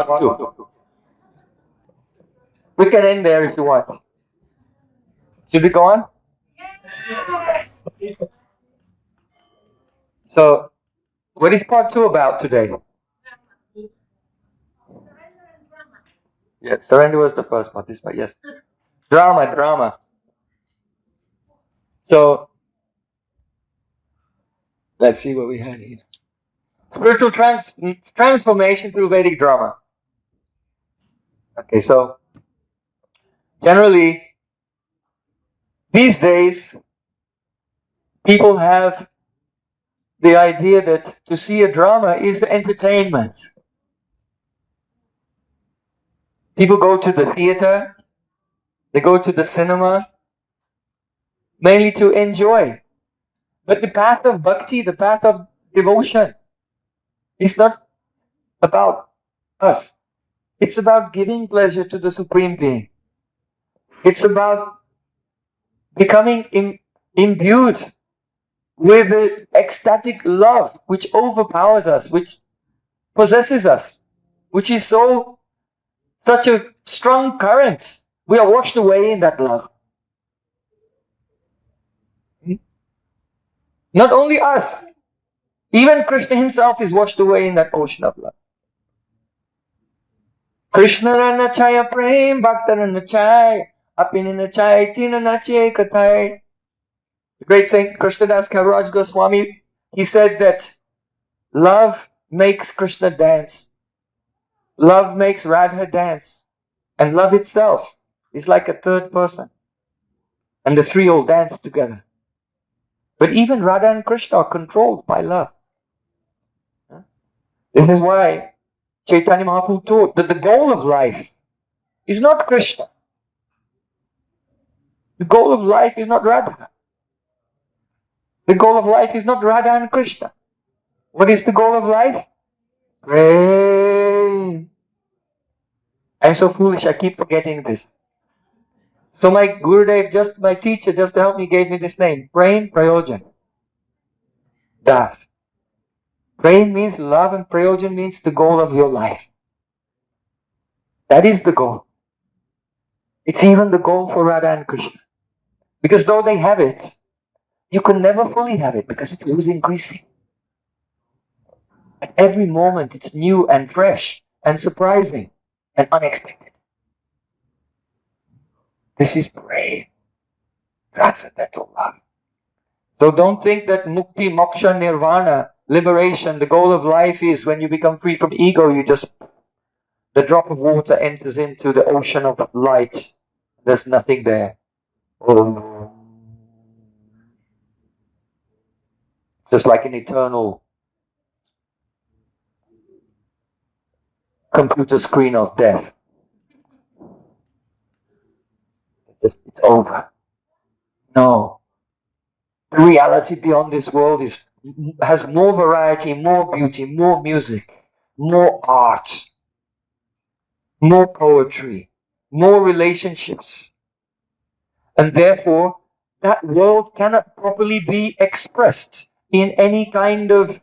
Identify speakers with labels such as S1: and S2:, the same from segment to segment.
S1: part 2. We can end there if you want. Should we go on? Yes. So, what is part 2 about today? Yeah, surrender was the first part. This part, yes. Drama. So, let's see what we had here. Spiritual transformation through Vedic drama. Okay, so generally, these days, people have the idea that to see a drama is entertainment. People go to the theater, they go to the cinema, mainly to enjoy. But the path of bhakti, the path of devotion, is not about us. It's about giving pleasure to the Supreme Being. It's about becoming imbued with the ecstatic love which overpowers us, which possesses us, which is such a strong current. We are washed away in that love. Not only us, even Krishna himself is washed away in that ocean of love. Krishna ranachaya prem bhakta ranachaya apin nachaya tina nachaya kathai. The great Saint Krishnadas Kaviraj Goswami, he said that love makes Krishna dance. Love makes Radha dance. And love itself is like a third person. And the three all dance together. But even Radha and Krishna are controlled by love. This is why Chaitanya Mahaprabhu taught that the goal of life is not Krishna. The goal of life is not Radha. The goal of life is not Radha and Krishna. What is the goal of life? Prem. I'm so foolish, I keep forgetting this. So my Gurudev, my teacher, just to help me, gave me this name. Prem, Prayojan. Das. Prem means love and Prayojan means the goal of your life. That is the goal. It's even the goal for Radha and Krishna. Because though they have it, you can never fully have it because it was increasing. At every moment it's new and fresh and surprising and unexpected. This is Prem, transcendental love. So don't think that mukti, moksha, nirvana, liberation, the goal of life is when you become free from ego, the drop of water enters into the ocean of light. There's nothing there. Oh. It's just like an eternal computer screen of death. It's over. No. The reality beyond this world has more variety, more beauty, more music, more art, more poetry, more relationships. And therefore, that world cannot properly be expressed in any kind of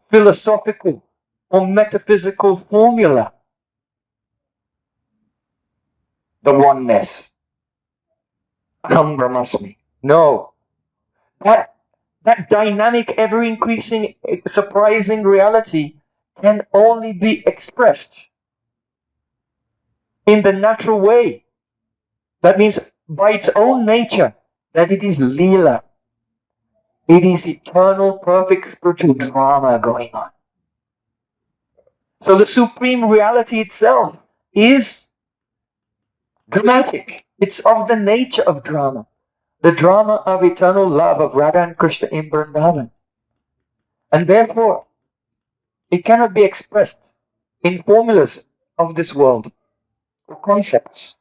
S1: philosophical or metaphysical formula. The oneness. Aham Brahmasmi. No. That dynamic, ever-increasing, surprising reality can only be expressed in the natural way. That means by its own nature, that it is Leela. It is eternal, perfect spiritual drama going on. So the supreme reality itself is dramatic. It's of the nature of drama. The drama of eternal love of Radha and Krishna in Vrindavan. And therefore, it cannot be expressed in formulas of this world or concepts.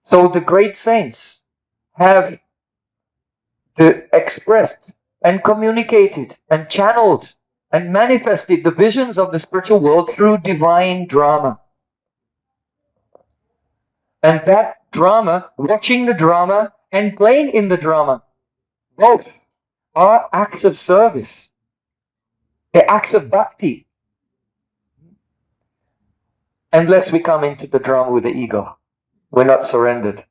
S1: So the great saints have expressed and communicated and channeled and manifested the visions of the spiritual world through divine drama. And that drama, watching the drama and playing in the drama, both are acts of service. They're acts of bhakti. Unless we come into the drama with the ego. We're not surrendered.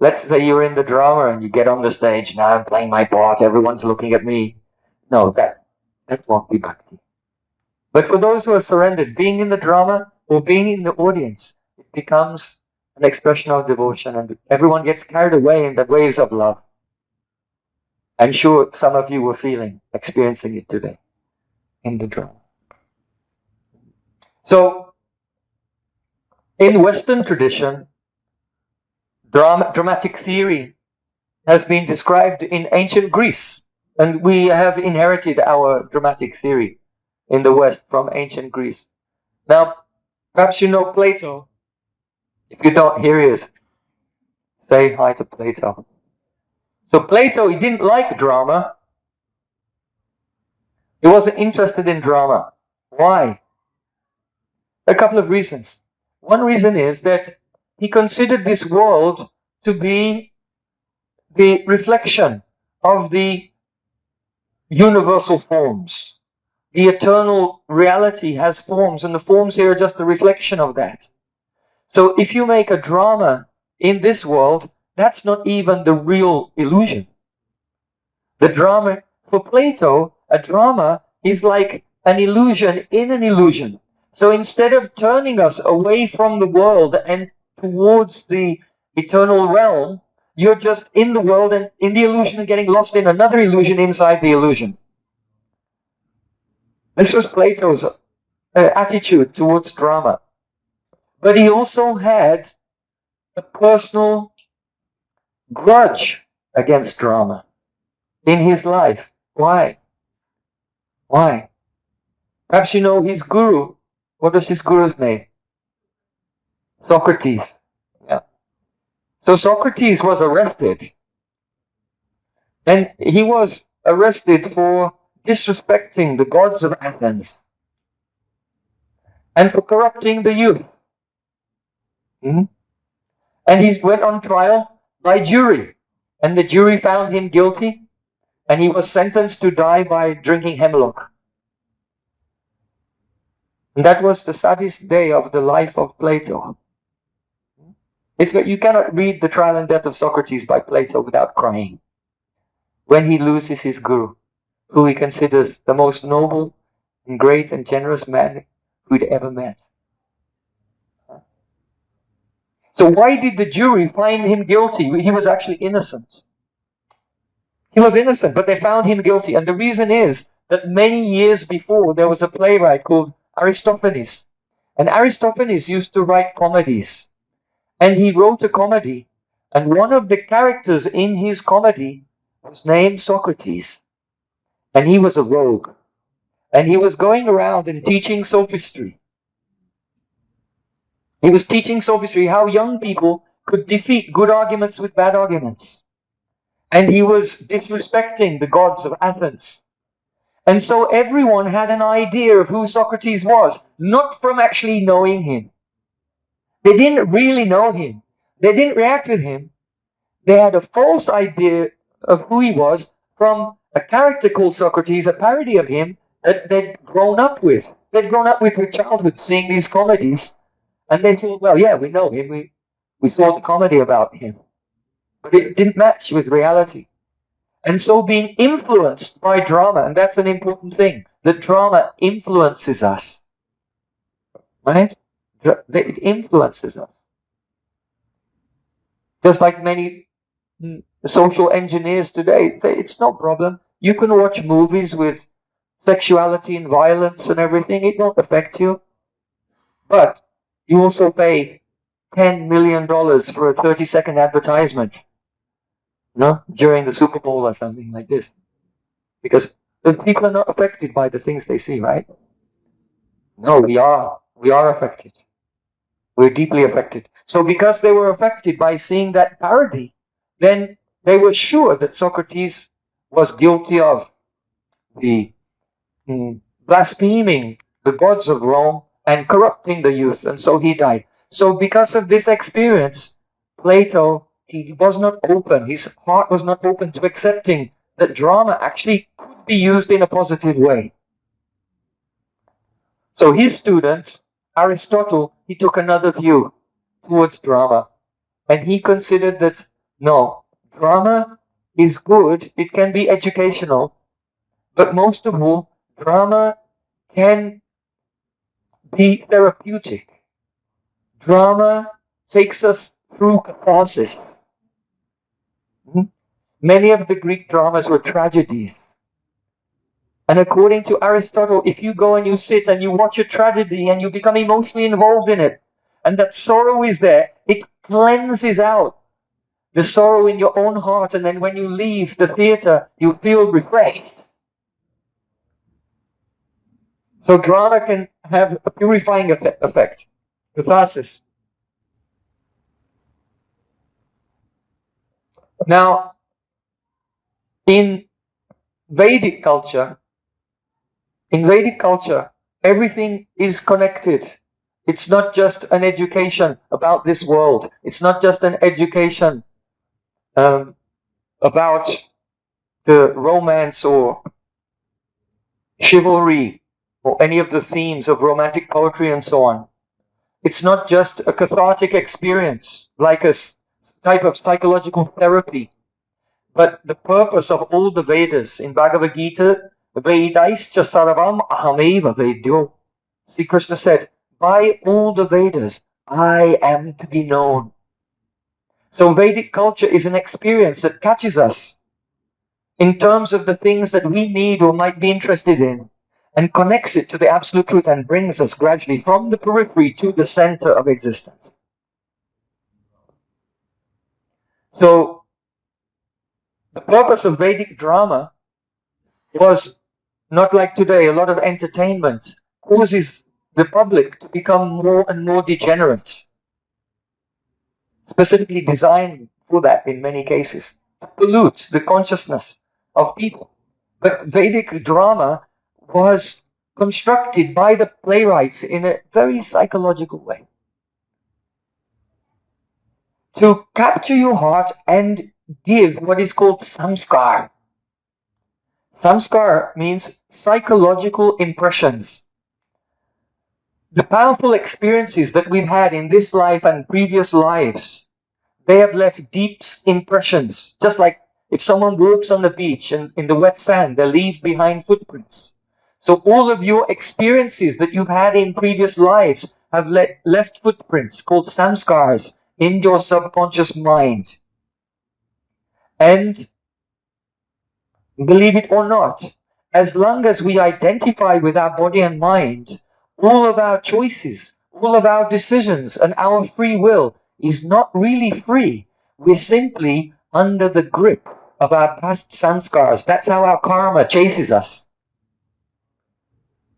S1: Let's say you're in the drama and you get on the stage. Now I'm playing my part. Everyone's looking at me. No, that won't be bhakti. But for those who are surrendered, being in the drama or being in the audience, it becomes an expression of devotion, and everyone gets carried away in the waves of love. I'm sure some of you were experiencing it today in the drama. So, in Western tradition, dramatic theory has been described in ancient Greece, and we have inherited our dramatic theory in the West from ancient Greece. Now, perhaps you know Plato. If you don't, here he is. Say hi to Plato. So Plato, he didn't like drama. He wasn't interested in drama. Why? A couple of reasons. One reason is that he considered this world to be the reflection of the universal forms. The eternal reality has forms, and the forms here are just a reflection of that. So if you make a drama in this world, that's not even the real illusion. The drama, for Plato, a drama is like an illusion in an illusion. So instead of turning us away from the world and towards the eternal realm, you're just in the world and in the illusion and getting lost in another illusion inside the illusion. This was Plato's attitude towards drama. But he also had a personal grudge against drama in his life. Why? Why? Perhaps you know his guru. What was his guru's name? Socrates. Yeah. So Socrates was arrested. And he was arrested for disrespecting the gods of Athens and for corrupting the youth. And he went on trial by jury. And the jury found him guilty. And he was sentenced to die by drinking hemlock. And that was the saddest day of the life of Plato. It's that you cannot read the trial and death of Socrates by Plato without crying. When he loses his guru, who he considers the most noble and great and generous man who'd ever met. So why did the jury find him guilty? He was actually innocent. He was innocent, but they found him guilty. And the reason is that many years before, there was a playwright called Aristophanes. And Aristophanes used to write comedies. And he wrote a comedy. And one of the characters in his comedy was named Socrates. And he was a rogue. And he was going around and teaching sophistry. He was teaching sophistry, how young people could defeat good arguments with bad arguments. And he was disrespecting the gods of Athens. And so everyone had an idea of who Socrates was, not from actually knowing him. They didn't really know him. They didn't react with him. They had a false idea of who he was from a character called Socrates, a parody of him that they'd grown up with. They'd grown up with childhood seeing these comedies. And they thought, well, yeah, we know him. We saw the comedy about him. But it didn't match with reality. And so being influenced by drama, and that's an important thing, that drama influences us. Right? It influences us. Just like many social engineers today say, it's no problem. You can watch movies with sexuality and violence and everything. It won't affect you. But you also pay $10 million for a 30-second advertisement, during the Super Bowl or something like this. Because the people are not affected by the things they see, right? No, we are. We are affected. We're deeply affected. So because they were affected by seeing that parody, then they were sure that Socrates was guilty of the blaspheming the gods of Rome and corrupting the youth, and so he died. So because of this experience, Plato, he was not open, his heart was not open to accepting that drama actually could be used in a positive way. So his student, Aristotle, he took another view towards drama. And he considered that, no, drama is good, it can be educational, but most of all, drama can be therapeutic. Drama takes us through catharsis. Many of the Greek dramas were tragedies. And according to Aristotle, if you go and you sit and you watch a tragedy and you become emotionally involved in it, and that sorrow is there, it cleanses out the sorrow in your own heart, and then when you leave the theater, you feel refreshed. So drama can have a purifying effect, catharsis. Now, in Vedic culture, everything is connected. It's not just an education about this world. It's not just an education about the romance or chivalry or any of the themes of romantic poetry and so on. It's not just a cathartic experience, like a type of psychological therapy, but the purpose of all the Vedas in Bhagavad Gita, Vedaischa sarvam ahameva vedyo. See, Krishna said, by all the Vedas, I am to be known. So Vedic culture is an experience that catches us in terms of the things that we need or might be interested in, and connects it to the absolute truth and brings us gradually from the periphery to the center of existence. So, the purpose of Vedic drama was not like today. A lot of entertainment causes the public to become more and more degenerate, specifically designed for that in many cases, to pollute the consciousness of people. But Vedic drama was constructed by the playwrights in a very psychological way to capture your heart and give what is called samscar. Samskar means psychological impressions. The powerful experiences that we've had in this life and previous lives, they have left deep impressions. Just like if someone walks on the beach and in the wet sand, they leave behind footprints. So all of your experiences that you've had in previous lives have left footprints called samskars in your subconscious mind. And believe it or not, as long as we identify with our body and mind, all of our choices, all of our decisions and our free will is not really free. We're simply under the grip of our past samskars. That's how our karma chases us.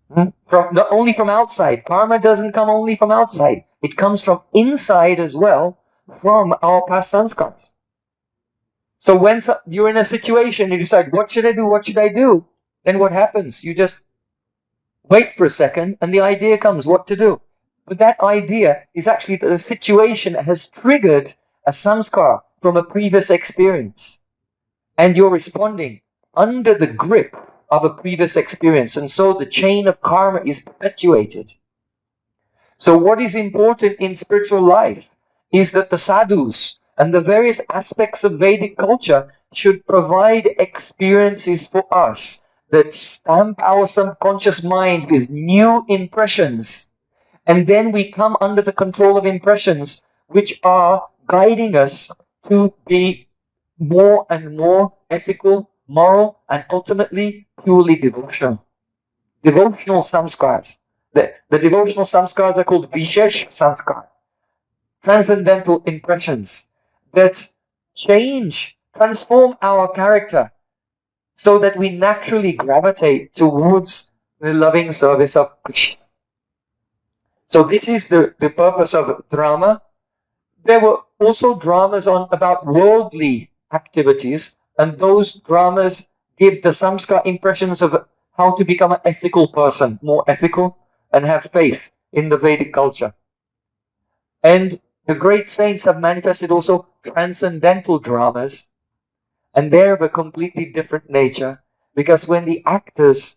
S1: Not only from outside. Karma doesn't come only from outside. It comes from inside as well, from our past samskars. So when you're in a situation, you decide, what should I do? What should I do? Then what happens? You just wait for a second and the idea comes what to do. But that idea is actually that the situation has triggered a samskar from a previous experience. And you're responding under the grip of a previous experience. And so the chain of karma is perpetuated. So what is important in spiritual life is that the sadhus and the various aspects of Vedic culture should provide experiences for us that stamp our subconscious mind with new impressions. And then we come under the control of impressions which are guiding us to be more and more ethical, moral, and ultimately purely devotional. Devotional samskars. The devotional samskars are called Vishesh samskar. Transcendental impressions that transform our character so that we naturally gravitate towards the loving service of Krishna. So this is the purpose of drama. There were also dramas about worldly activities, and those dramas give the samskar impressions of how to become an ethical person, more ethical, and have faith in the Vedic culture. And the great saints have manifested also transcendental dramas, and they're of a completely different nature, because when the actors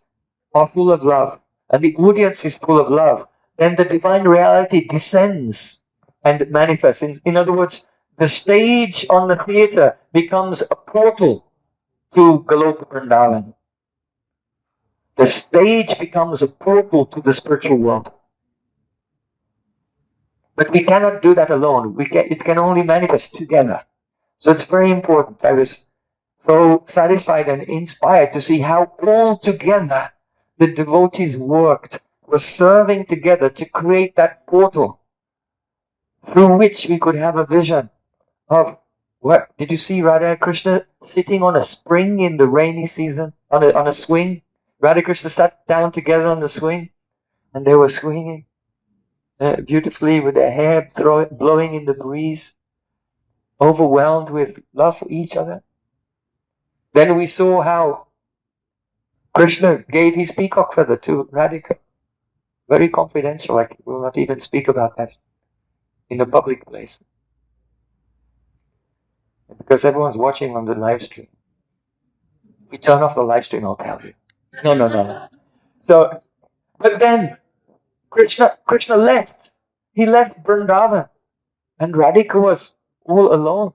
S1: are full of love and the audience is full of love, then the divine reality descends and manifests. In other words, the stage on the theatre becomes a portal to Goloka Vrindavan. The stage becomes a portal to the spiritual world. But we cannot do that alone. It can only manifest together. So it's very important. I was so satisfied and inspired to see how all together the devotees were serving together to create that portal through which we could have a vision of what. Did you see Radha Krishna sitting on a spring in the rainy season, on a swing? Radha Krishna sat down together on the swing, and they were swinging beautifully with their hair blowing in the breeze, overwhelmed with love for each other. Then we saw how Krishna gave his peacock feather to Radhika. Very confidential, I will not even speak about that in a public place. Because everyone's watching on the live stream. If you turn off the live stream, I'll tell you. No. So, but then Krishna left. He left Vrindavan. And Radhika was all alone.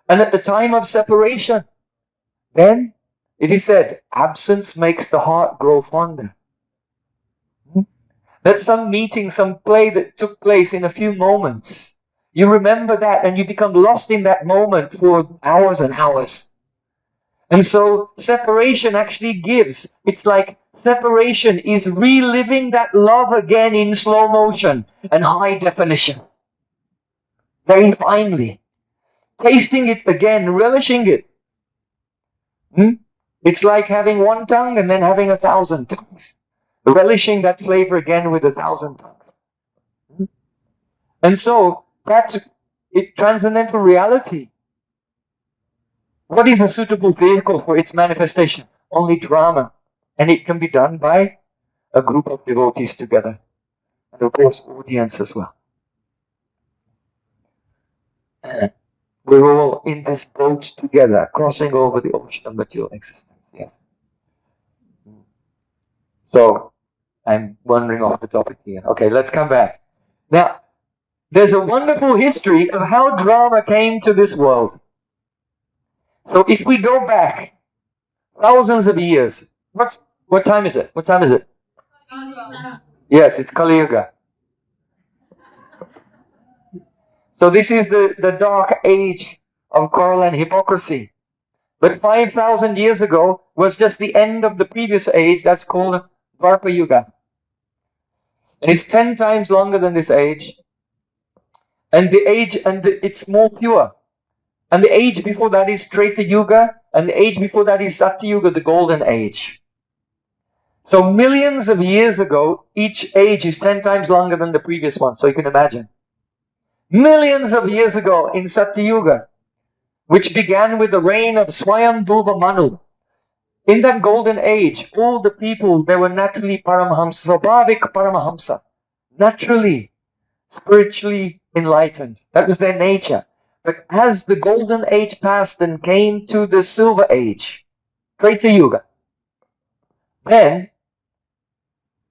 S1: And at the time of separation, then it is said, absence makes the heart grow fonder. That's some meeting, some play that took place in a few moments. You remember that and you become lost in that moment for hours and hours. And so separation actually gives. It's like separation is reliving that love again in slow motion and high definition. Very finely. Tasting it again, relishing it. It's like having one tongue and then having 1,000 tongues. Relishing that flavor again with 1,000 tongues. And so, that's transcendental reality. What is a suitable vehicle for its manifestation? Only drama. And it can be done by a group of devotees together. And of course, audience as well. We're all in this boat together, crossing over the ocean of material existence. Yes. So, I'm wandering off the topic here. Okay, let's come back. Now, there's a wonderful history of how drama came to this world. So, if we go back thousands of years, what time is it? What time is it? Yes, it's Kali Yuga. So this is the dark age of quarrel and hypocrisy. But 5,000 years ago was just the end of the previous age that's called Dwapara Yuga. And it's 10 times longer than this age. And it's more pure. And the age before that is Treta Yuga, and the age before that is Satya Yuga, the golden age. So millions of years ago, each age is 10 times longer than the previous one, so you can imagine. Millions of years ago in Satya Yuga, which began with the reign of Swayambhuva Manu. In that golden age, all the people, they were naturally Paramahamsa, Swabhavik Paramahamsa, naturally, spiritually enlightened. That was their nature. But as the golden age passed and came to the silver age, Treta Yuga, then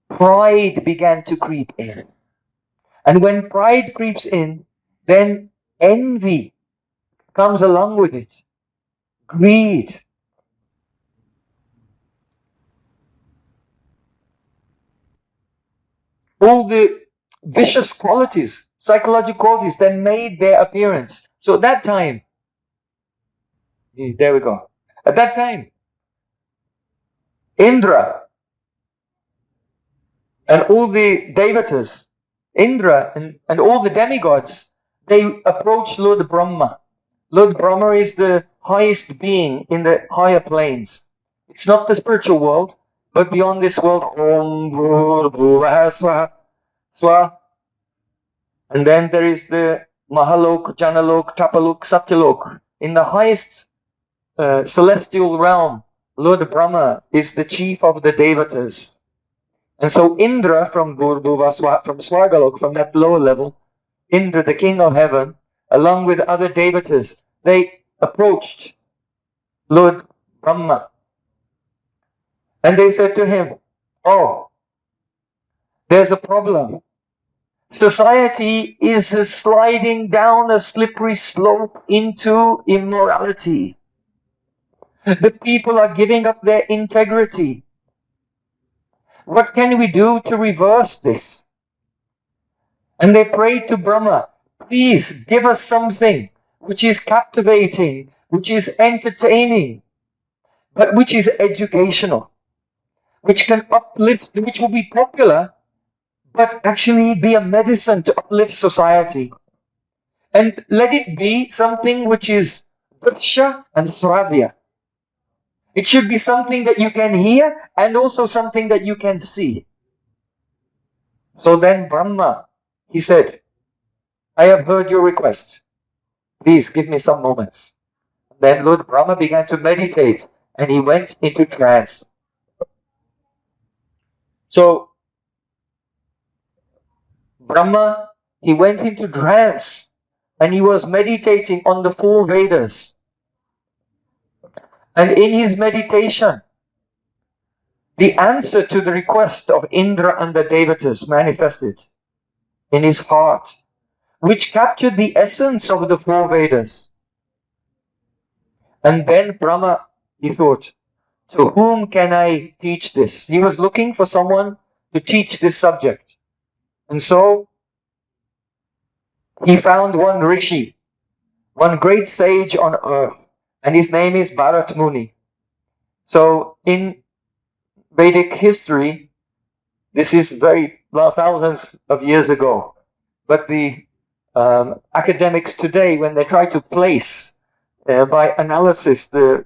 S1: pride began to creep in. And when pride creeps in, then envy comes along with it. Greed. All the vicious qualities, psychological qualities, then made their appearance. So at that time, there we go. At that time, Indra and all the devatas, Indra and all the demigods, they approach Lord Brahma. Lord Brahma is the highest being in the higher planes. It's not the spiritual world, but beyond this world, Om Bhurabhuvah Swaha, Swaha. And then there is the Mahalok, Janalok, Tapalok, Satyalok. In the highest celestial realm, Lord Brahma is the chief of the devatas. And so Indra from Bhurabhuvah, from Swargalok, from that lower level, Indra, the king of heaven, along with other devatas, they approached Lord Brahma. And they said to him, "Oh, there's a problem. Society is sliding down a slippery slope into immorality. The people are giving up their integrity. What can we do to reverse this? And they prayed to Brahma, please give us something which is captivating, which is entertaining, but which is educational, which can uplift, which will be popular, but actually be a medicine to uplift society. And let it be something which is Vriksha and Sravya. It should be something that you can hear and also something that you can see. So then Brahma, he said, I have heard your request. Please give me some moments. Then Lord Brahma began to meditate and he went into trance. So Brahma, he went into trance and he was meditating on the 4 Vedas. And in his meditation, the answer to the request of Indra and the Devatas manifested in his heart, which captured the essence of the 4 Vedas. And then Brahma, he thought, to whom can I teach this? He was looking for someone to teach this subject. And so he found one rishi, one great sage on earth, and his name is Bharat Muni. So in Vedic history, this is very thousands of years ago, but the academics today, when they try to place by analysis the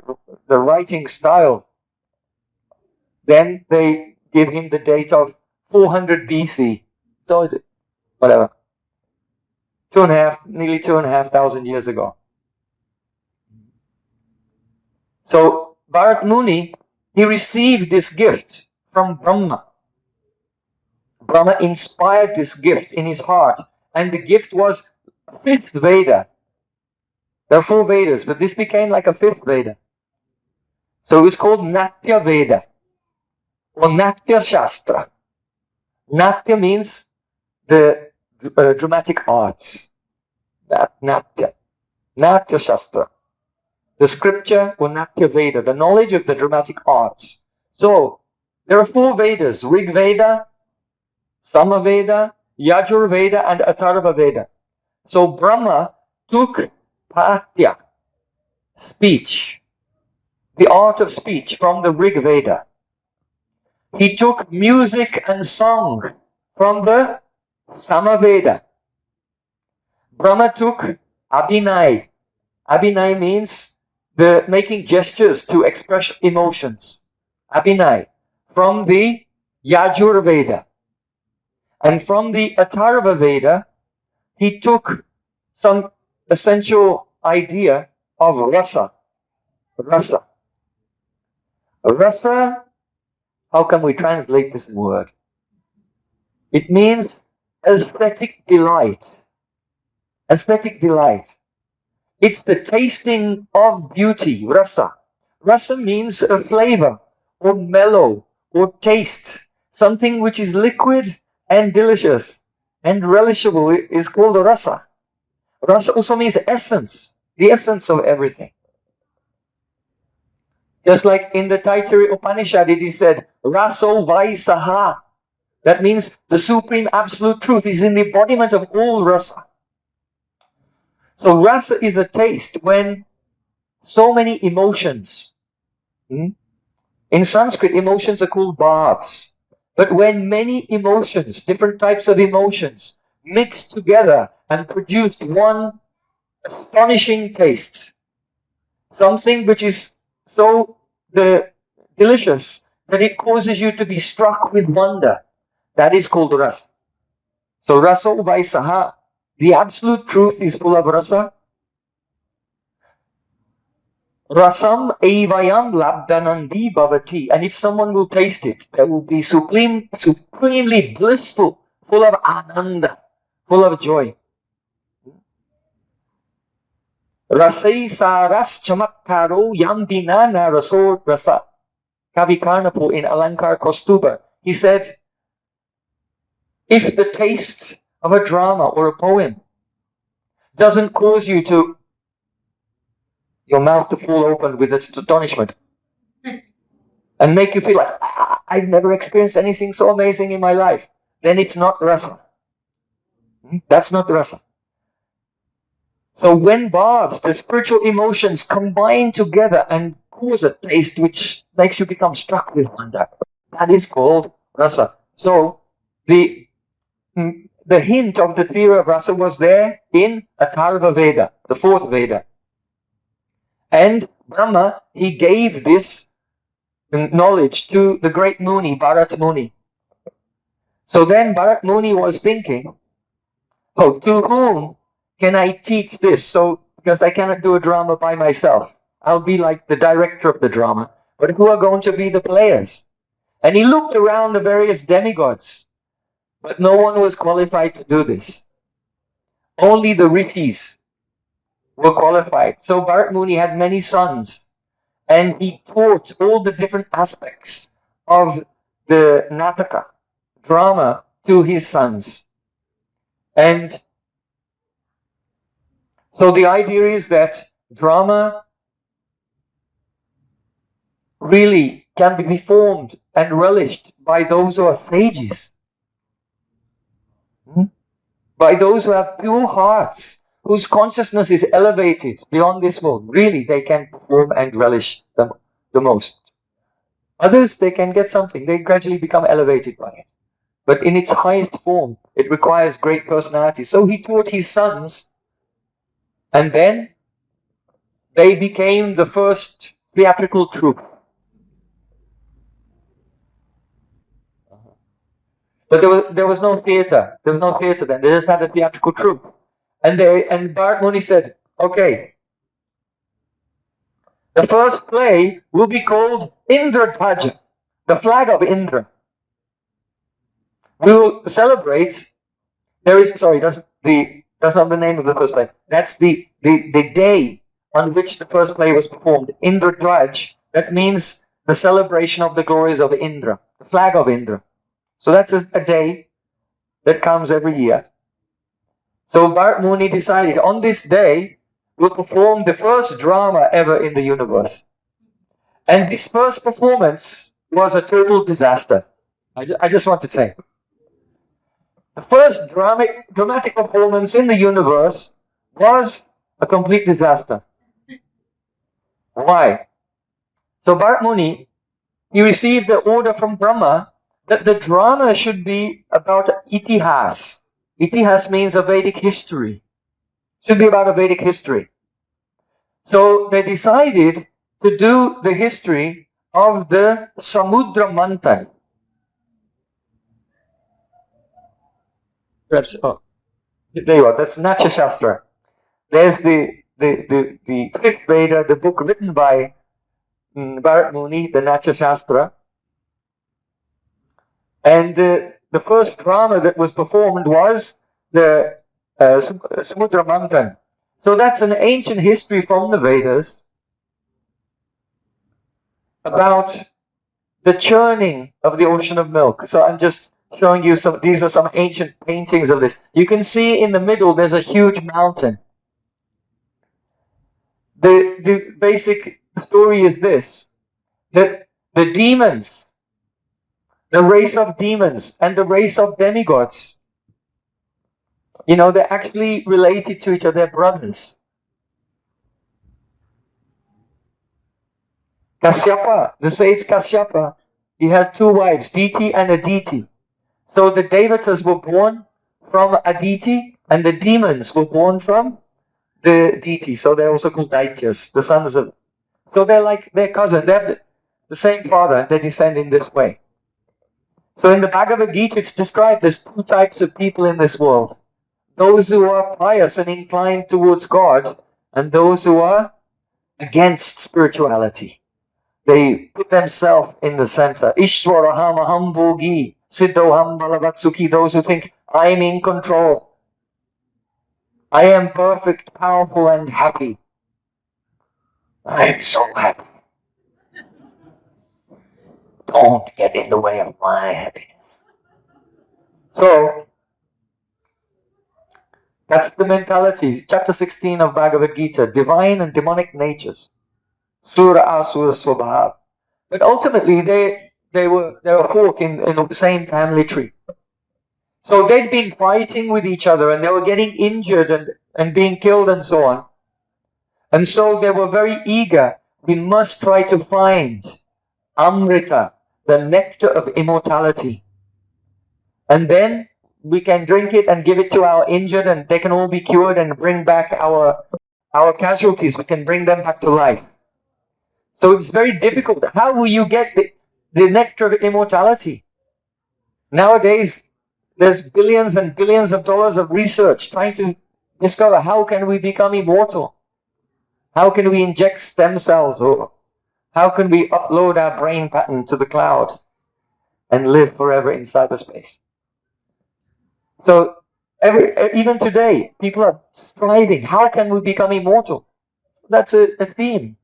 S1: writing style, then they give him the date of 400 BC. So it's whatever, nearly 2,500 years ago. So Bharat Muni, he received this gift from Brahma. Brahma inspired this gift in his heart, and the gift was 5th Veda. There are 4 Vedas, but this became like a 5th Veda. So it was called Natya Veda, or Natya Shastra. Natya means the dramatic arts. Natya. Natya Shastra. The scripture or Natya Veda, the knowledge of the dramatic arts. So, there are 4 Vedas, Rig Veda, Sama Veda, Yajur Veda, and Atharva Veda. So, Brahma took Patya, speech, the art of speech, from the Rig Veda. He took music and song from the Sama Veda. Brahma took Abhinay. Abhinay means the making gestures to express emotions. Abhinay. From the Yajur Veda. And from the Atharva Veda, he took some essential idea of rasa. Rasa. Rasa, how can we translate this word? It means aesthetic delight. Aesthetic delight. It's the tasting of beauty, rasa. Rasa means a flavor, or mellow, or taste. Something which is liquid and delicious and relishable is called rasa. Rasa also means essence, the essence of everything. Just like in the Taittiriya Upanishad, it is said, Raso Vaisaha. That means the supreme absolute truth is in the embodiment of all rasa. So rasa is a taste when so many emotions, in Sanskrit, emotions are called bhavs. But when many emotions, different types of emotions, mix together and produce one astonishing taste, something which is so delicious that it causes you to be struck with wonder, that is called rasa. So rasa vaisaha, the absolute truth is full of rasa. Rasam evayam labdanandi bhavati. And if someone will taste it, that will be supremely blissful, full of ananda, full of joy. Rasai saras chamakkaro yam dinana raso rasa. Kavi Karnapu in Alankar Kostuba, he said, If the taste of a drama or a poem doesn't cause your mouth to fall open with its astonishment and make you feel like, I've never experienced anything so amazing in my life, then it's not rasa. That's not rasa. So when bhavs, the spiritual emotions, combine together and cause a taste which makes you become struck with wonder, that is called rasa. So the hint of the theory of rasa was there in Atharva Veda, the fourth Veda. And Brahma, he gave this knowledge to the great Muni, Bharat Muni. So then Bharat Muni was thinking, oh, to whom can I teach this? So, because I cannot do a drama by myself. I'll be like the director of the drama. But who are going to be the players? And he looked around the various demigods. But no one was qualified to do this. Only the rishis were qualified. So Bharat Muni had many sons. And he taught all the different aspects of the Nataka, drama, to his sons. And so the idea is that drama really can be performed and relished by those who are sages. By those who have pure hearts, whose consciousness is elevated beyond this world. Really, they can perform and relish them the most. Others, they can get something. They gradually become elevated by it. But in its highest form, it requires great personality. So he taught his sons, and then they became the first theatrical troupe. But there was no theater. There was no theater then. They just had a theatrical troupe. And Bharat Muni said, okay, the first play will be called Indra Dhwaja, the flag of Indra. We will celebrate. That's not the name of the first play. That's the day on which the first play was performed. Indra Dhwaj. That means the celebration of the glories of Indra, the flag of Indra. So that's a day that comes every year. So Bharat Muni decided on this day we'll perform the first drama ever in the universe. And this first performance was a total disaster. I just want to say. The first dramatic performance in the universe was a complete disaster. Why? So Bharat Muni, he received the order from Brahma that the drama should be about itihas. Itihas means a Vedic history. Should be about a Vedic history. So they decided to do the history of the Samudra Manthan. Perhaps, there you are, that's Natya Shastra. There's the fifth Veda, the book written by Bharat Muni, the Natya Shastra. And the first drama that was performed was the Samudra Manthan. So that's an ancient history from the Vedas about the churning of the ocean of milk. So I'm just showing you these are some ancient paintings of this. You can see in the middle there's a huge mountain. The basic story is this, that the demons, the race of demons and the race of demigods, they're actually related to each other, they're brothers. Kasyapa, the sage Kasyapa, he has two wives, Diti and Aditi. So the Devatas were born from Aditi and the demons were born from the Diti. So they're also called Daityas, the sons of... So they're cousins, they have the same father and they descend in this way. So in the Bhagavad Gita it's described there's two types of people in this world. Those who are pious and inclined towards God and those who are against spirituality. They put themselves in the center. Ishwaraham aham bhogi, siddhoham balavat those who think, I am in control. I am perfect, powerful, and happy. I am so happy. Don't get in the way of my happiness. So, that's the mentality. Chapter 16 of Bhagavad Gita, divine and demonic natures. Sura Asura Swabhav. But ultimately, they were a fork in the same family tree. So they'd been fighting with each other and they were getting injured and being killed and so on. And so they were very eager. We must try to find Amrita, the nectar of immortality. And then we can drink it and give it to our injured and they can all be cured and bring back our casualties. We can bring them back to life. So it's very difficult. How will you get the nectar of immortality? Nowadays, there's billions and billions of dollars of research trying to discover how can we become immortal? How can we inject stem cells? Or how can we upload our brain pattern to the cloud and live forever in cyberspace? So even today, people are striving. How can we become immortal? That's a theme.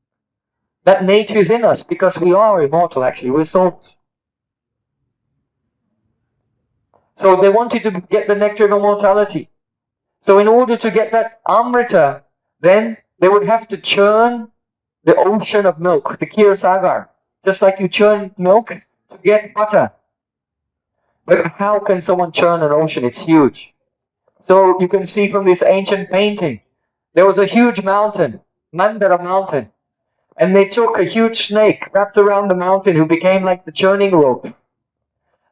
S1: That nature is in us because we are immortal actually. We're souls. So they wanted to get the nectar of immortality. So in order to get that Amrita, then they would have to churn the ocean of milk, the Kshirasagar. Just like you churn milk to get butter. But how can someone churn an ocean? It's huge. So you can see from this ancient painting, there was a huge mountain, Mandara mountain. And they took a huge snake wrapped around the mountain who became like the churning rope.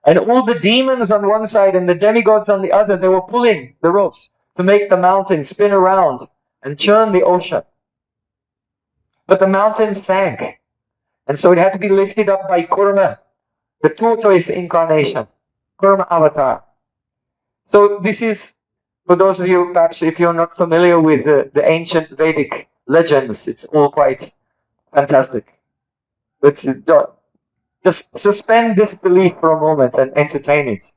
S1: And all the demons on one side and the demigods on the other, they were pulling the ropes to make the mountain spin around and churn the ocean. But the mountain sank. And so it had to be lifted up by Kurma, the tortoise incarnation, Kurma avatar. So this is, for those of you, perhaps if you're not familiar with the ancient Vedic legends, it's all quite fantastic. But just suspend disbelief for a moment and entertain it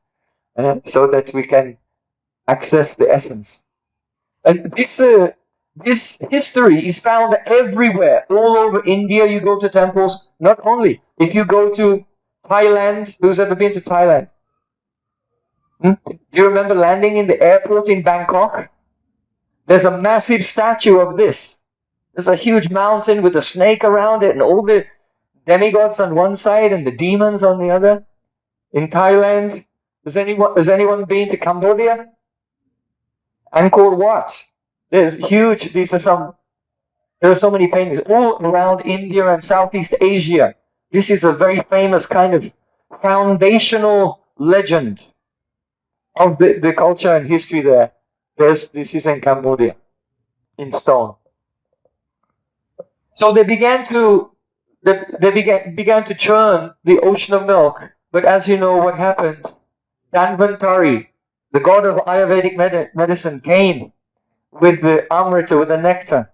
S1: so that we can access the essence. And this history is found everywhere. All over India, you go to temples. Not only. If you go to Thailand, who's ever been to Thailand? Do you remember landing in the airport in Bangkok? There's a massive statue of this. There's a huge mountain with a snake around it and all the demigods on one side and the demons on the other. In Thailand, has anyone been to Cambodia? Angkor Wat. There's huge, there are so many paintings all around India and Southeast Asia. This is a very famous kind of foundational legend of the culture and history there. This is in Cambodia, in stone. So they began to churn the ocean of milk. But as you know, what happened? Dhanvantari, the god of Ayurvedic medicine, came with the Amrita, with the nectar.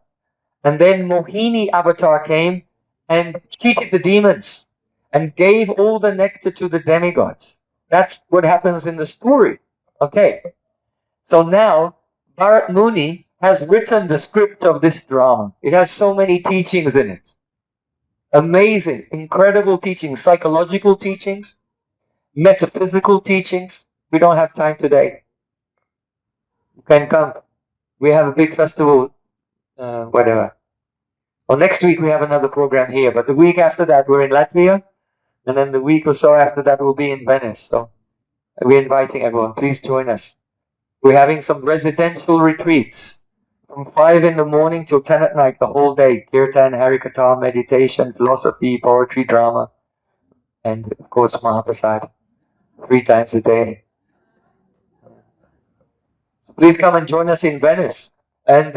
S1: And then Mohini avatar came and cheated the demons and gave all the nectar to the demigods. That's what happens in the story. Okay. So now, Bharat Muni has written the script of this drama. It has so many teachings in it. Amazing, incredible teachings, psychological teachings, metaphysical teachings. We don't have time today. You can come. We have a big festival, whatever. Well, next week we have another program here, but the week after that we're in Latvia, and then the week or so after that we'll be in Venice. So we're inviting everyone. Please join us. We're having some residential retreats from 5 in the morning till 10 at night, the whole day. Kirtan, Harikatha, meditation, philosophy, poetry, drama, and of course Mahaprasad, 3 times a day. So please come and join us in Venice. And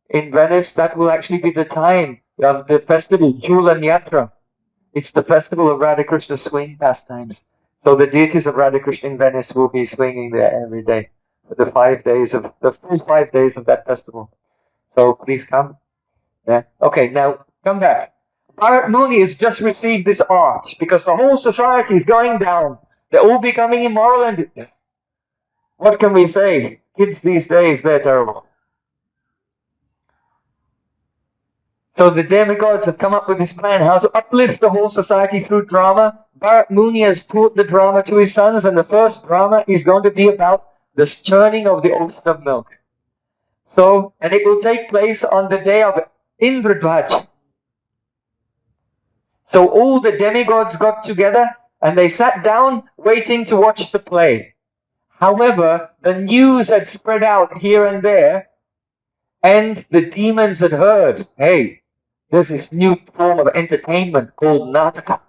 S1: in Venice, that will actually be the time of the festival, Julan Yatra. It's the festival of Radha Krishna swing pastimes. So the deities of Radha Krishna in Venice will be swinging there every day for the full 5 days of that festival. So please come. Yeah. Okay, now come back. Bharat Muni has just received this art because the whole society is going down. They're all becoming immoral, and what can we say? Kids these days, they're terrible. So the demigods have come up with this plan how to uplift the whole society through drama. Bharat Muni has taught the drama to his sons, and the first drama is going to be about the churning of the ocean of milk. So, and it will take place on the day of Indradvaj. So all the demigods got together and they sat down waiting to watch the play. However, the news had spread out here and there, and the demons had heard, hey, there's this new form of entertainment called Natya.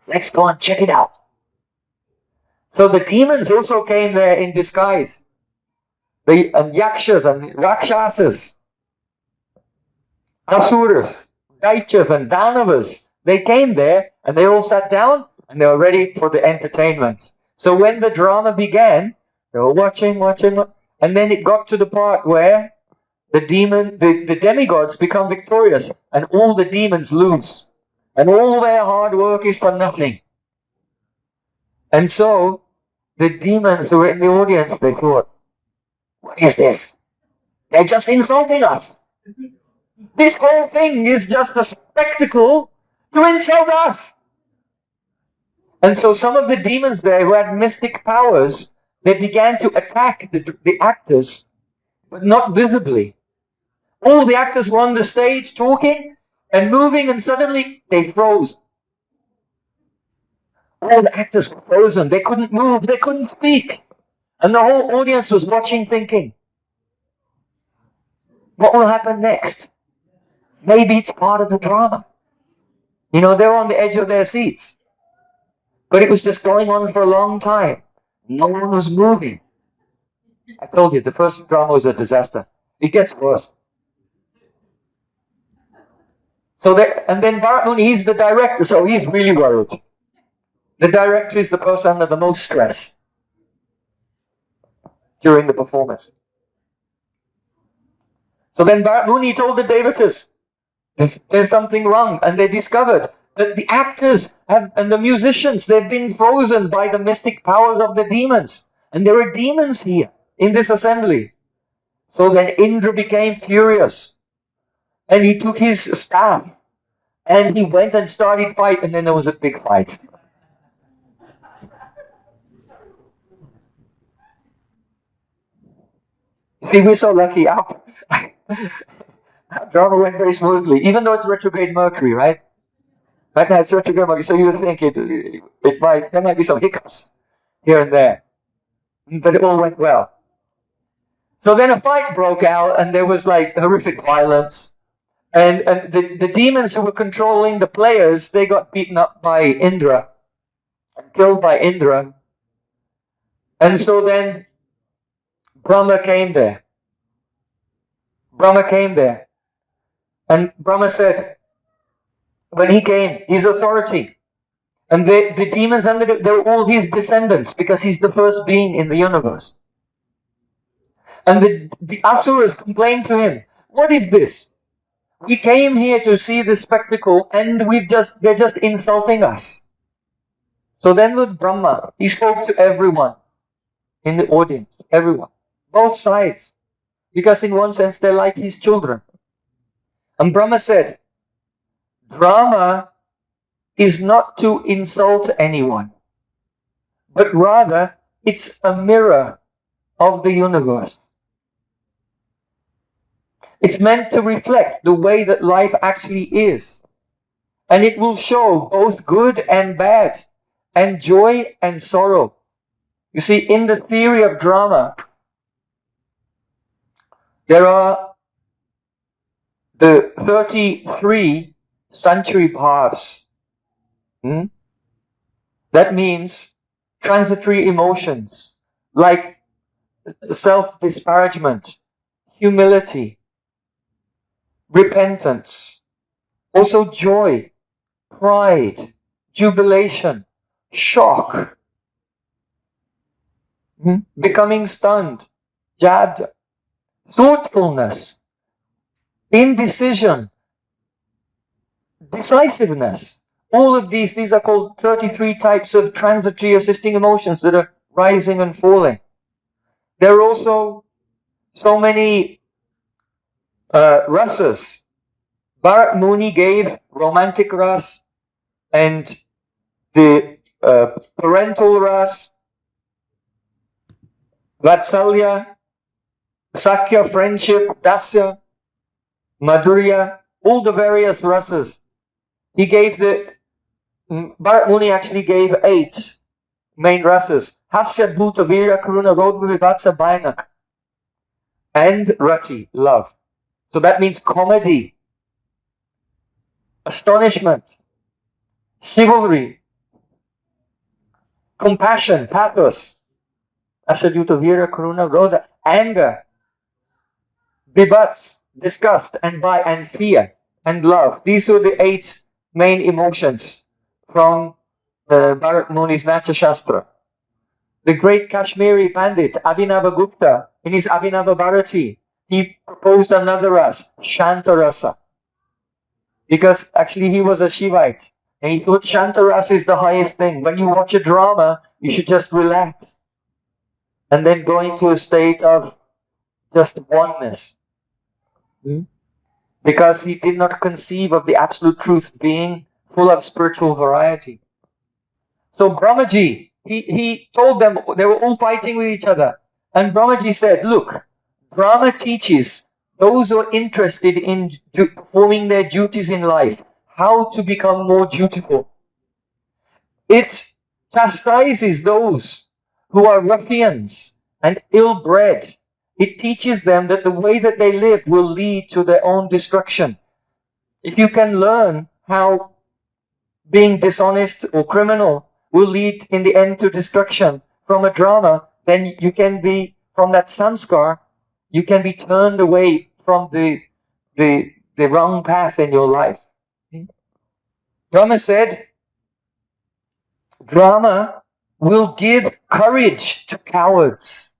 S1: Let's go and check it out. So the demons also came there in disguise. The yakshas and rakshasas, asuras, daityas and danavas, they came there and they all sat down and they were ready for the entertainment. So when the drama began, they were watching, and then it got to the part where the demigods become victorious and all the demons lose. And all their hard work is for nothing. And so the demons who were in the audience, they thought, what is this? They're just insulting us. This whole thing is just a spectacle to insult us. And so some of the demons there who had mystic powers, they began to attack the actors, but not visibly. All the actors were on the stage talking and moving, and suddenly they froze. All the actors were frozen. They couldn't move. They couldn't speak. And the whole audience was watching, thinking, what will happen next? Maybe it's part of the drama. You know, they were on the edge of their seats. But it was just going on for a long time. No one was moving. I told you, the first drama was a disaster. It gets worse. And then Bharat Muni, he's the director, so he's really worried. The director is the person under the most stress during the performance. So then Bharat Muni told the devatas, there's something wrong, and they discovered that the actors and the musicians, they've been frozen by the mystic powers of the demons. And there are demons here in this assembly. So then Indra became furious. And he took his staff and he went and started fight, and then there was a big fight. You see, we're so lucky. Our drama went very smoothly, even though it's retrograde Mercury, right? Right now it's retrograde Mercury, so you would think there might be some hiccups here and there. But it all went well. So then a fight broke out, and there was like horrific violence. And the demons who were controlling the players, they got beaten up by Indra and killed by Indra. And so then Brahma came there. And Brahma said, when he came, his authority, and the demons under it, they were all his descendants because he's the first being in the universe. And the asuras complained to him, what is this? We came here to see this spectacle and they're just insulting us. So then with Brahma, he spoke to everyone in the audience, everyone, both sides, because in one sense they're like his children. And Brahma said, drama is not to insult anyone, but rather it's a mirror of the universe. It's meant to reflect the way that life actually is. And it will show both good and bad, and joy and sorrow. You see, in the theory of drama, there are the 33 Sanchari bhavs. That means transitory emotions like self-disparagement, humility, repentance, also joy, pride, jubilation, shock, becoming stunned, jabbed, thoughtfulness, indecision, decisiveness. All of these are called 33 types of transitory assisting emotions that are rising and falling. There are also so many rasas. Bharat Muni gave romantic ras and the parental rasa, vatsalya, sakya, friendship, dasya, madhurya, all the various rasas. He gave Bharat Muni actually gave 8 main rasas. Hasya, bhuta, vira, karuna, rodva, vivatsa, bhayanak. And rati, love. So that means comedy, astonishment, chivalry, compassion, pathos, asadyuta, vira, karuna, rodha, anger, vibhats, disgust, and fear, and love. These are the 8 main emotions from Bharat Muni's Natya Shastra. The great Kashmiri Pandit Abhinavagupta, in his Abhinava Bharati, he proposed another rasa, Shanta rasa. Because actually he was a Shivite. And he thought Shanta rasa is the highest thing. When you watch a drama, you should just relax. And then go into a state of just oneness. Because he did not conceive of the absolute truth being full of spiritual variety. So Brahmaji, he told them, they were all fighting with each other. And Brahmaji said, look, drama teaches those who are interested in performing their duties in life how to become more dutiful. It chastises those who are ruffians and ill-bred. It teaches them that the way that they live will lead to their own destruction. If you can learn how being dishonest or criminal will lead in the end to destruction from a drama, then you can be, from that samscar, you can be turned away from the wrong path in your life. Brahma said, drama will give courage to cowards.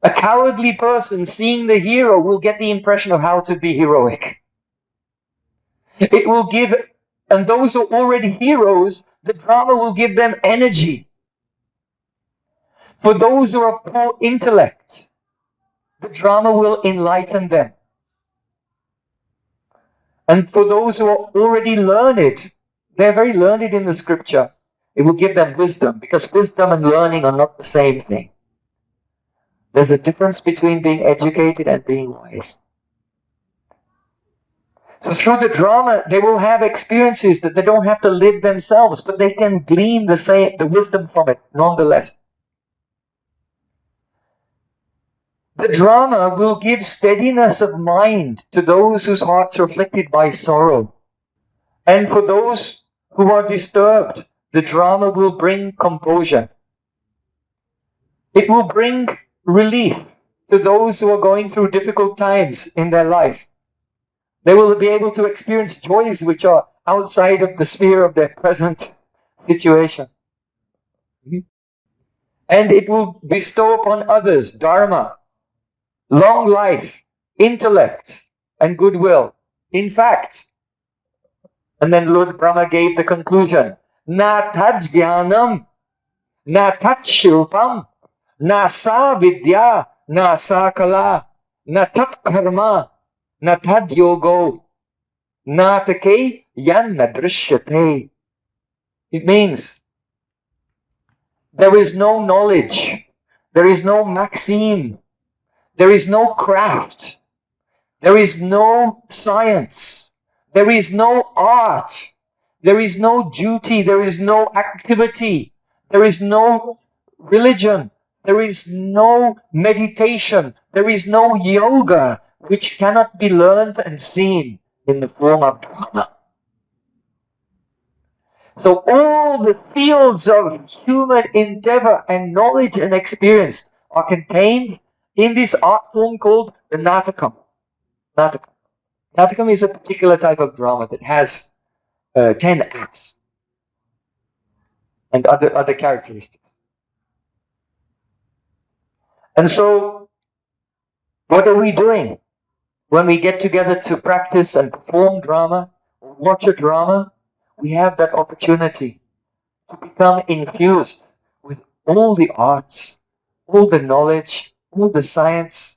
S1: A cowardly person seeing the hero will get the impression of how to be heroic. It will give, and those who are already heroes, the drama will give them energy. For those who are of poor intellect, the drama will enlighten them. And for those who are already learned, they're very learned in the scripture, it will give them wisdom, because wisdom and learning are not the same thing. There's a difference between being educated and being wise. So through the drama, they will have experiences that they don't have to live themselves, but they can glean the wisdom from it nonetheless. The drama will give steadiness of mind to those whose hearts are afflicted by sorrow. And for those who are disturbed, the drama will bring composure. It will bring relief to those who are going through difficult times in their life. They will be able to experience joys which are outside of the sphere of their present situation. And it will bestow upon others dharma, long life, intellect, and goodwill. In fact, and then Lord Brahma gave the conclusion, na tad jnanam, na tat shilpam, na sa vidya, na sa kala, na tat karma, na tad yogo, na take yan nadrishyate. It means there is no knowledge, there is no maxim, there is no craft, there is no science, there is no art, there is no duty, there is no activity, there is no religion, there is no meditation, there is no yoga which cannot be learned and seen in the form of drama. So all the fields of human endeavor and knowledge and experience are contained in this art form called the Natakam. Natakam. Natakam is a particular type of drama that has 10 acts and other characteristics. And so, what are we doing when we get together to practice and perform drama, or watch a drama? We have that opportunity to become infused with all the arts, all the knowledge, all the science.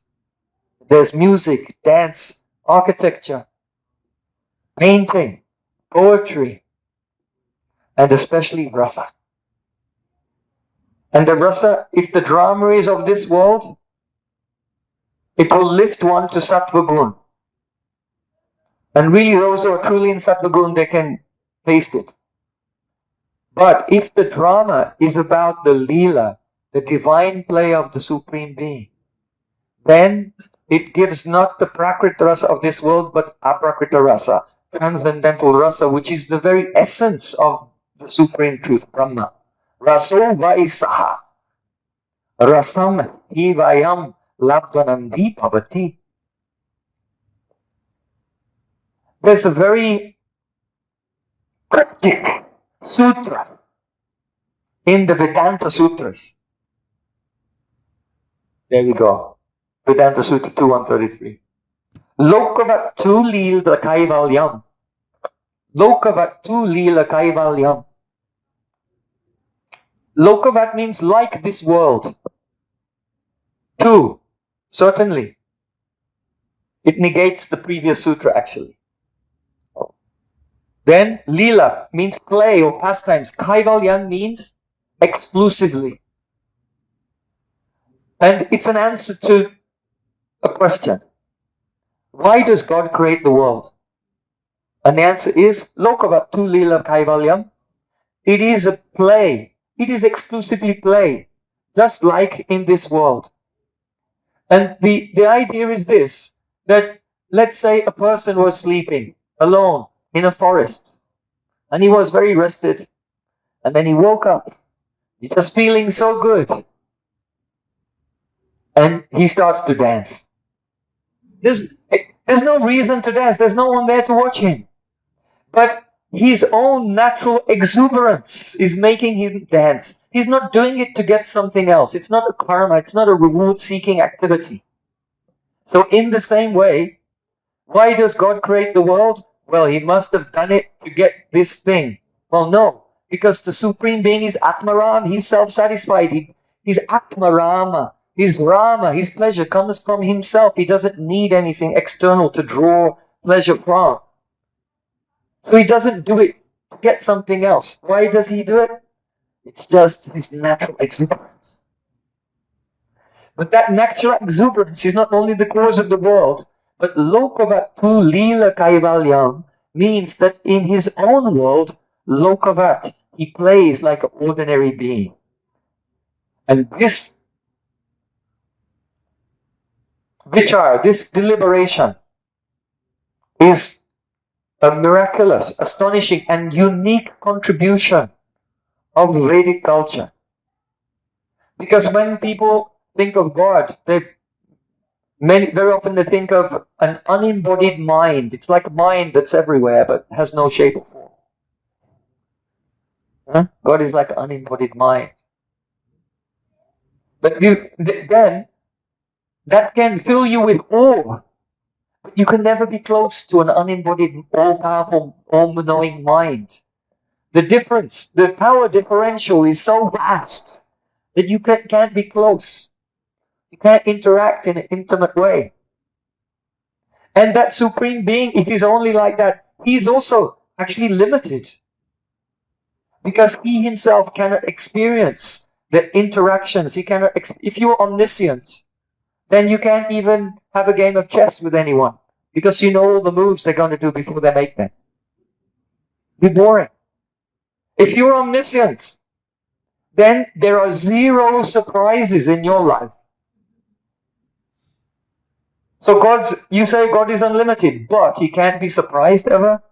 S1: There's music, dance, architecture, painting, poetry, and especially rasa. And the rasa, if the drama is of this world, it will lift one to sattva gun. And really those who are truly in sattva gun, they can taste it. But if the drama is about the Leela, the divine play of the Supreme Being, then it gives not the prakrita rasa of this world, but aprakrita rasa, transcendental rasa, which is the very essence of the Supreme Truth, Brahma. Raso vaisaha, rasam hivayam labdhanandi bhavati. There's a very cryptic sutra in the Vedanta Sutras. There we go. Vedanta Sutra 2133. Lokavatu Leela Kaivalyam. Lokavatu Leela Kaivalyam. Lokavat means like this world. Two, certainly. It negates the previous sutra actually. Then Leela means play or pastimes. Kaivalyam means exclusively. And it's an answer to a question. Why does God create the world? And the answer is Lokavatu Leela Kaivalyam. It is a play. It is exclusively play, just like in this world. And the idea is this, that let's say a person was sleeping alone in a forest, and he was very rested, and then he woke up. He's just feeling so good. And he starts to dance. There's no reason to dance. There's no one there to watch him. But his own natural exuberance is making him dance. He's not doing it to get something else. It's not a karma. It's not a reward-seeking activity. So in the same way, why does God create the world? Well, he must have done it to get this thing. Well, no. Because the Supreme Being is Atmaram. He's self-satisfied. He's Atmarama. His Rama, his pleasure comes from himself. He doesn't need anything external to draw pleasure from. So he doesn't do it to get something else. Why does he do it? It's just his natural exuberance. But that natural exuberance is not only the cause of the world, but Lokavatu Leela Kaivalyam means that in his own world, Lokavat, he plays like an ordinary being. And this vichar, this deliberation, is a miraculous, astonishing, and unique contribution of Vedic culture. Because when people think of God, very often they think of an unembodied mind. It's like a mind that's everywhere but has no shape or form. Huh? God is like an unembodied mind. But then that can fill you with awe. But you can never be close to an unembodied, all-powerful, all-knowing mind. The difference, the power differential is so vast that you can't be close. You can't interact in an intimate way. And that Supreme Being, if he's only like that, he's also actually limited. Because he himself cannot experience the interactions. He cannot. If you're omniscient, then you can't even have a game of chess with anyone. Because you know all the moves they're going to do before they make them. Be boring. If you're omniscient, then there are zero surprises in your life. So you say God is unlimited, but he can't be surprised ever.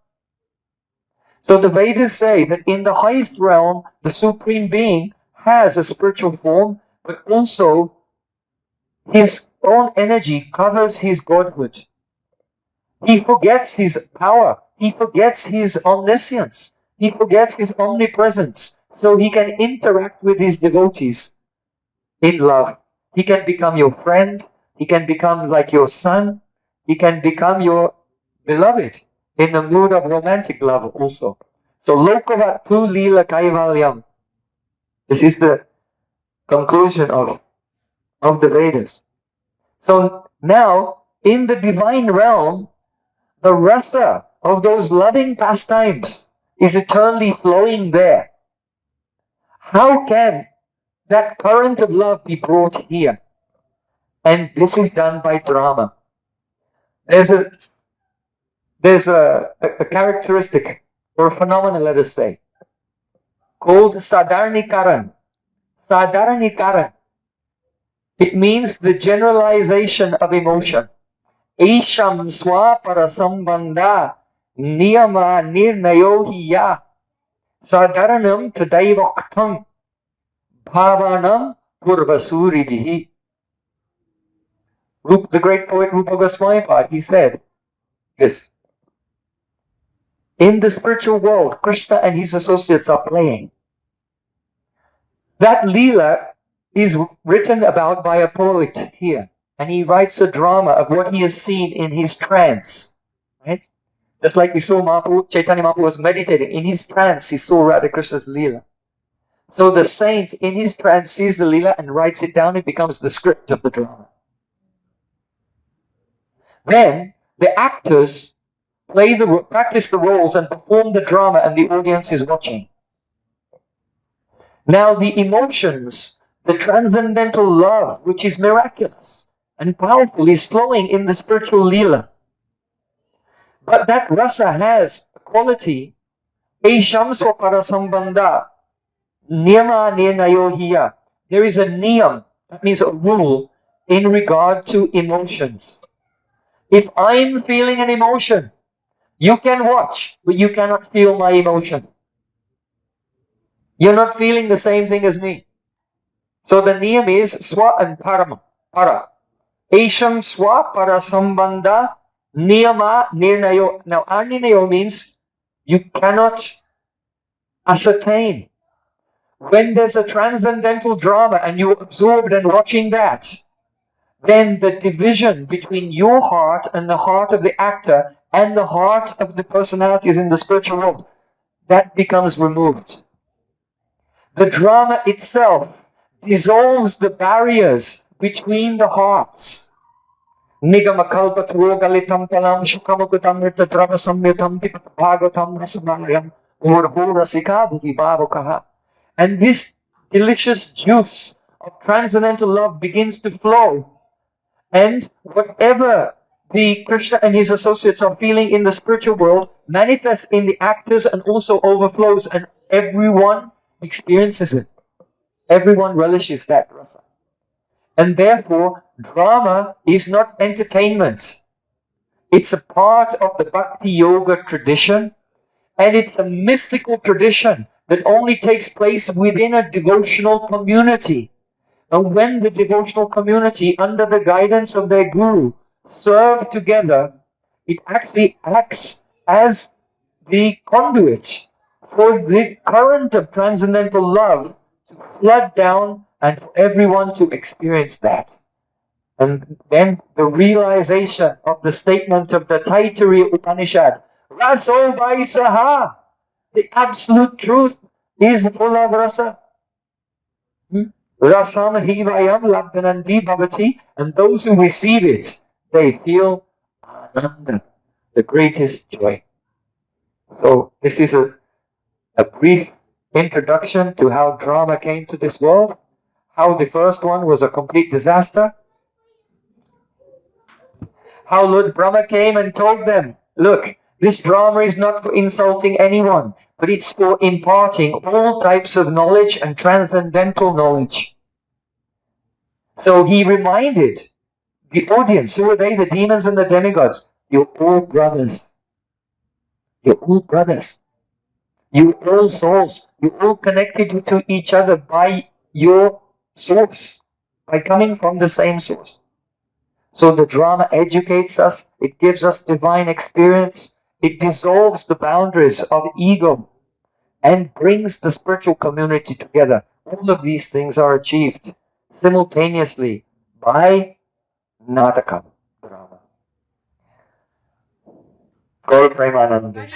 S1: So the Vedas say that in the highest realm, the Supreme Being has a spiritual form, but also his own energy covers his godhood. He forgets his power. He forgets his omniscience. He forgets his omnipresence. So he can interact with his devotees in love. He can become your friend. He can become like your son. He can become your beloved in the mood of romantic love also. So Lokavatu Leela Kaivalyam. This is the conclusion of the Vedas. So now, in the divine realm, the rasa of those loving pastimes is eternally flowing there. How can that current of love be brought here? And this is done by drama. There's a characteristic or a phenomenon, let us say, called sadarnikaran. Sadarnikaran. It means the generalization of emotion. Isham swapara sambandha niyama nirnayo hiya sadaranam tadaivaktam bhavanam purvasuridihi. The great poet Rupa Goswami, he said this. In the spiritual world, Krishna and his associates are playing. That Leela is written about by a poet here. And he writes a drama of what he has seen in his trance. Right? Just like we saw Chaitanya Mahaprabhu was meditating. In his trance, he saw Radha Krishna's Leela. So the saint in his trance sees the Leela and writes it down. It becomes the script of the drama. Then the actors practice the roles and perform the drama, and the audience is watching. Now the emotions, the transcendental love, which is miraculous and powerful, is flowing in the spiritual Leela. But that rasa has a quality, Esham swapara sambandha niyama nirnayo hiya. There is a niyam, that means a rule, in regard to emotions. If I'm feeling an emotion, you can watch, but you cannot feel my emotion. You're not feeling the same thing as me. So the niyam is swa and parama. Para. Esham swa para sambandha niyama nirnayo. Now, nirnayo means you cannot ascertain. When there's a transcendental drama and you're absorbed and watching that, then the division between your heart and the heart of the actor and the heart of the personalities in the spiritual world, that becomes removed. The drama itself dissolves the barriers between the hearts. Nigamakalpatro palam shukamukutam ritadrava samyutam bhagatam rasamayam urhurasika bhuvibhavokaha. And this delicious juice of transcendental love begins to flow. And whatever the Krishna and his associates are feeling in the spiritual world manifests in the actors and also overflows, and everyone experiences it. Everyone relishes that rasa. And therefore, drama is not entertainment. It's a part of the Bhakti Yoga tradition, and it's a mystical tradition that only takes place within a devotional community. And when the devotional community, under the guidance of their guru, serve together, it actually acts as the conduit for the current of transcendental love to flood down and for everyone to experience that. And then the realization of the statement of the Taittiriya Upanishad, Raso Vaisaha, the absolute truth is full of rasa. Rasam hivayam labdhanandi bhavati, and those who receive it, they feel ananda, the greatest joy. So this is a brief introduction to how drama came to this world, how the first one was a complete disaster, how Lord Brahma came and told them, look, this drama is not for insulting anyone, but it's for imparting all types of knowledge and transcendental knowledge. So he reminded the audience, who are they, the demons and the demigods? You're all brothers. You're all brothers. You're all souls. You're all connected to each other by your source, by coming from the same source. So the drama educates us, it gives us divine experience, it dissolves the boundaries of ego and brings the spiritual community together. All of these things are achieved simultaneously by Nataka drama. Gaur Premananda.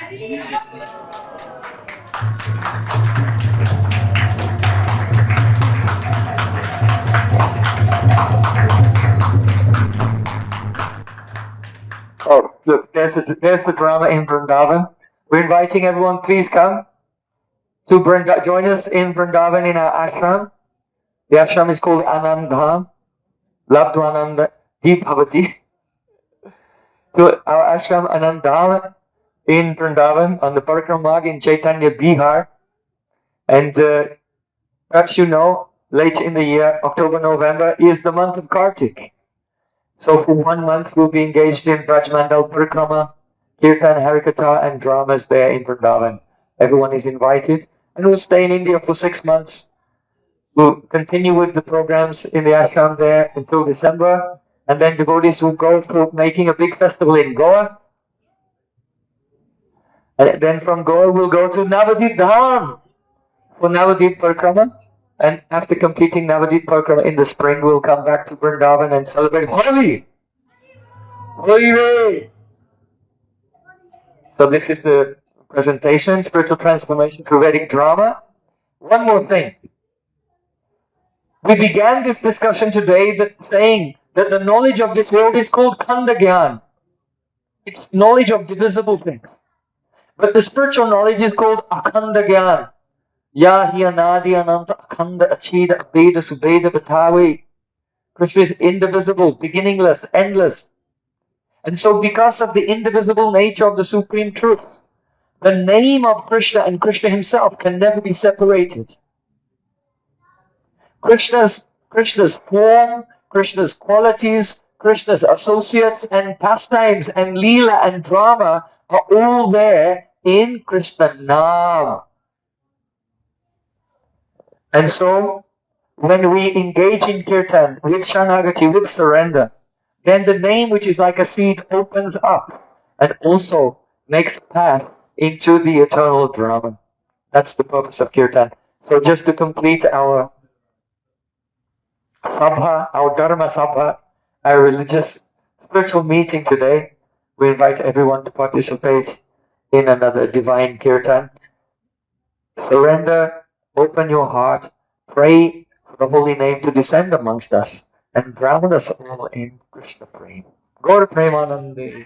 S1: Oh, look, there's a drama in Vrindavan. We're inviting everyone, please come to join us in Vrindavan in our ashram. The ashram is called Anandham, Labdwananda Bhavati. To our ashram Anandham in Vrindavan on the Parikrama Marg in Chaitanya, Bihar. And perhaps you know, late in the year, October, November, is the month of Kartik. So for 1 month, we'll be engaged in Brajmandal Parikrama, Kirtan, Harikatha, and dramas there in Vrindavan. Everyone is invited. And we'll stay in India for 6 months. We'll continue with the programs in the ashram there until December. And then devotees will go for making a big festival in Goa. And then from Goa, we'll go to Navadip Dham for Navadip Parikrama. And after completing Navadip Parikrama in the spring, we'll come back to Vrindavan and celebrate Holi. Holi! So this is the presentation, Spiritual Transformation through Vedic Drama. One more thing. We began this discussion today saying that the knowledge of this world is called Khanda Gyan. It's knowledge of divisible things. But the spiritual knowledge is called Akhanda Gyan. Ya hi anadi ananta akhanda achida abeda subeda batavi. Krishna is indivisible, beginningless, endless. And so because of the indivisible nature of the Supreme Truth, the name of Krishna and Krishna himself can never be separated. Krishna's form, Krishna's qualities, Krishna's associates and pastimes and Leela and drama are all there in Krishna Nam. And so, when we engage in kirtan with Shanagati, with surrender, then the name which is like a seed opens up and also makes a path into the eternal drama. That's the purpose of kirtan. So just to complete our sabha, our dharma sabha, our religious spiritual meeting today, we invite everyone to participate in another divine kirtan. Surrender, open your heart, pray for the holy name to descend amongst us and drown us all in Krishna Prem. Gaur Premanande.